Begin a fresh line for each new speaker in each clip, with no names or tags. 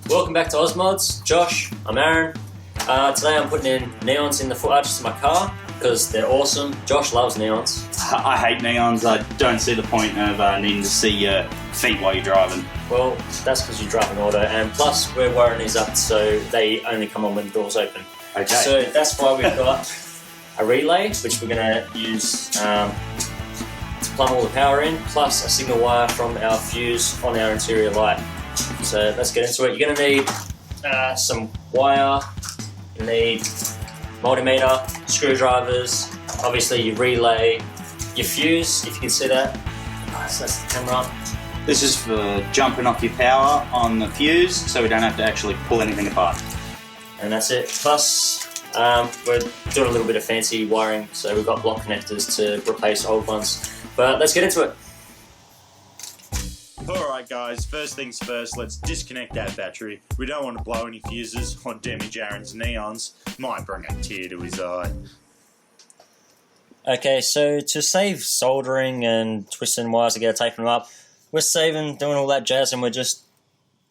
Welcome back to Ozmods. Josh, I'm Aaron. Today I'm putting in neons in the foot arches of my car because they're awesome. Josh loves neons.
I hate neons. I don't see the point of needing to see your feet while you're driving.
Well, that's because you drive an auto, and plus we're wiring these up so they only come on when the door's open.
Okay.
So that's why we've got a relay, which we're going to use to plumb all the power in, plus a signal wire from our fuse on our interior light. So let's get into it. You're going to need some wire, you need multimeter, screwdrivers, obviously your relay, your fuse, if you can see that. So that's the camera.
This is for jumping off your power on the fuse so we don't have to actually pull anything apart.
And that's it. Plus, we're doing a little bit of fancy wiring, so we've got block connectors to replace old ones. But let's get into it.
Alright guys, first things first, let's disconnect that battery. We don't want to blow any fuses or damage Aaron's neons. Might bring a tear to his eye.
Okay, so to save soldering and twisting wires together, taping them up, we're saving doing all that jazz and we're just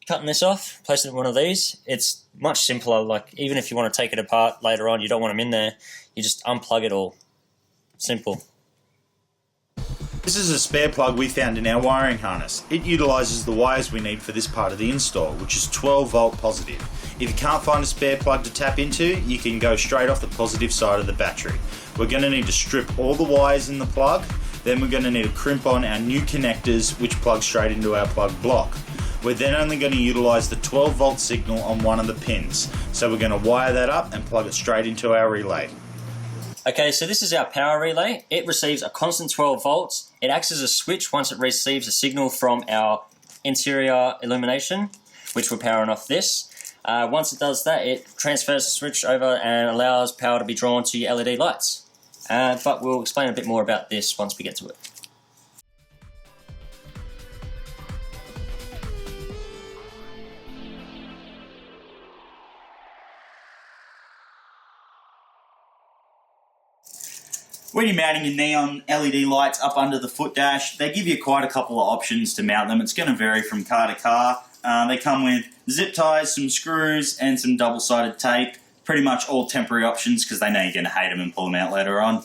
cutting this off, placing it in one of these. It's much simpler, like even if you want to take it apart later on, you don't want them in there, you just unplug it all. Simple.
This is a spare plug we found in our wiring harness. It utilises the wires we need for this part of the install, which is 12 volt positive. If you can't find a spare plug to tap into, you can go straight off the positive side of the battery. We're going to need to strip all the wires in the plug, then we're going to need to crimp on our new connectors which plug straight into our plug block. We're then only going to utilise the 12 volt signal on one of the pins, so we're going to wire that up and plug it straight into our relay.
Okay, so this is our power relay. It receives a constant 12 volts. It acts as a switch once it receives a signal from our interior illumination, which we're powering off this. Once it does that, it transfers the switch over and allows power to be drawn to your LED lights. But we'll explain a bit more about this once we get to it.
When you're mounting your neon LED lights up under the foot dash, they give you quite a couple of options to mount them. It's going to vary from car to car. They come with zip ties, some screws, and some double-sided tape. Pretty much all temporary options because they know you're going to hate them and pull them out later on.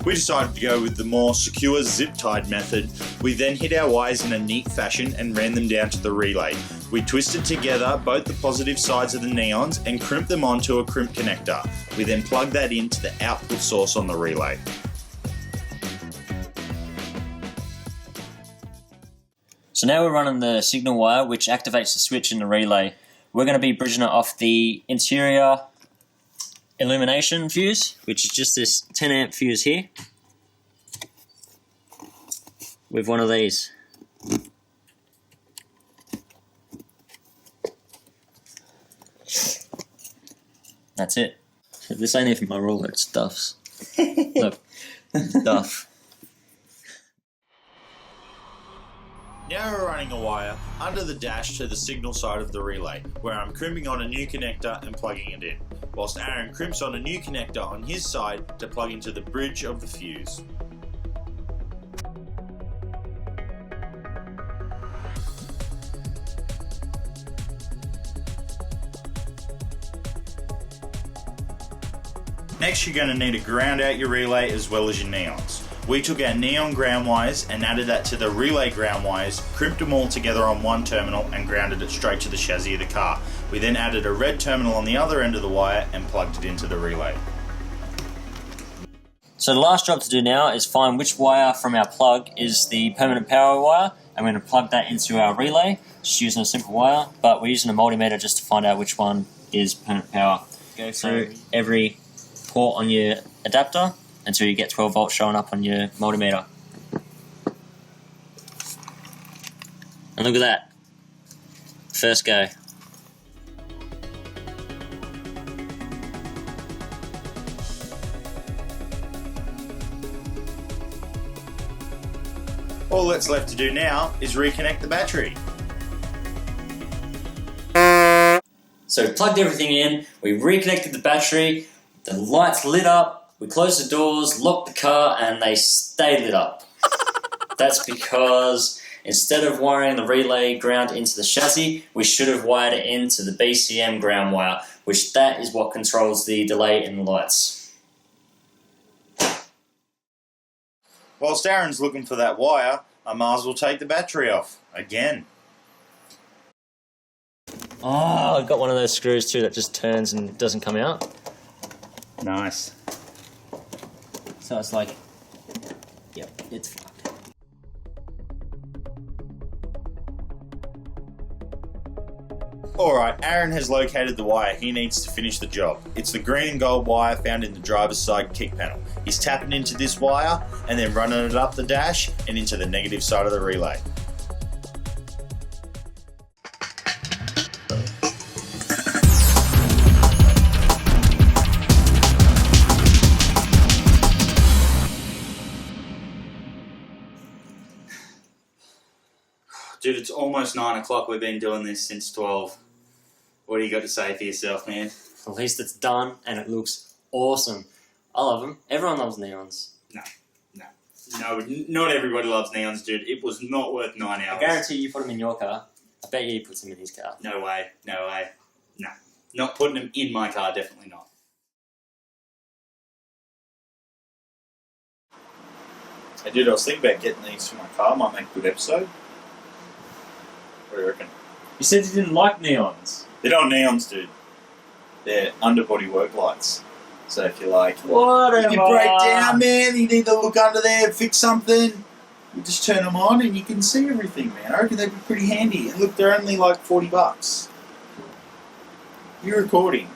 We decided to go with the more secure zip-tied method. We then hid our wires in a neat fashion and ran them down to the relay. We twisted together both the positive sides of the neons and crimped them onto a crimp connector. We then plugged that into the output source on the relay.
So now we're running the signal wire which activates the switch in the relay. We're going to be bridging it off the interior illumination fuse, which is just this 10 amp fuse here, with one of these. That's it. This ain't even my ruler, it's Duff's. Look, Duff.
Now we're running a wire under the dash to the signal side of the relay, where I'm crimping on a new connector and plugging it in, whilst Aaron crimps on a new connector on his side to plug into the bridge of the fuse. Next you're going to need to ground out your relay as well as your neons. We took our neon ground wires and added that to the relay ground wires, crimped them all together on one terminal and grounded it straight to the chassis of the car. We then added a red terminal on the other end of the wire and plugged it into the relay.
So the last job to do now is find which wire from our plug is the permanent power wire. I'm going to plug that into our relay, just using a simple wire, but we're using a multimeter just to find out which one is permanent power. Go through every port on your adapter until you get 12 volts showing up on your multimeter. And look at that. First go.
All that's left to do now is reconnect the battery.
So we plugged everything in, we reconnected the battery, the lights lit up, we closed the doors, locked the car, and they stayed lit up. That's because Instead of wiring the relay ground into the chassis, we should have wired it into the BCM ground wire, which that is what controls the delay in the lights.
Whilst Aaron's looking for that wire, I might as well take the battery off. Again.
Oh, I've got one of those screws too that just turns and doesn't come out.
Nice.
So it's like, yep, it's fucked.
Alright, Aaron has located the wire he needs to finish the job. It's the green and gold wire found in the driver's side kick panel. He's tapping into this wire and then running it up the dash and into the negative side of the relay.
Dude, it's almost 9 o'clock. We've been doing this since 12. What do you got to say for yourself, man?
At least it's done and it looks awesome. I love them. Everyone loves neons.
No, not everybody loves neons, dude. It was not worth 9 hours.
I guarantee you put them in your car. I bet you he puts them in his car.
No way. No. Not putting them in my car, definitely not.
Hey dude, I was thinking about getting these for my car. Might make a good episode. What do you reckon?
You said you didn't like neons.
They're not neons, dude. They're underbody work lights. So if you're like,
Whatever.
you break down, man, you need to look under there, fix something, you just turn them on and you can see everything, man. I reckon they'd be pretty handy. And look, they're only like $40. You're recording.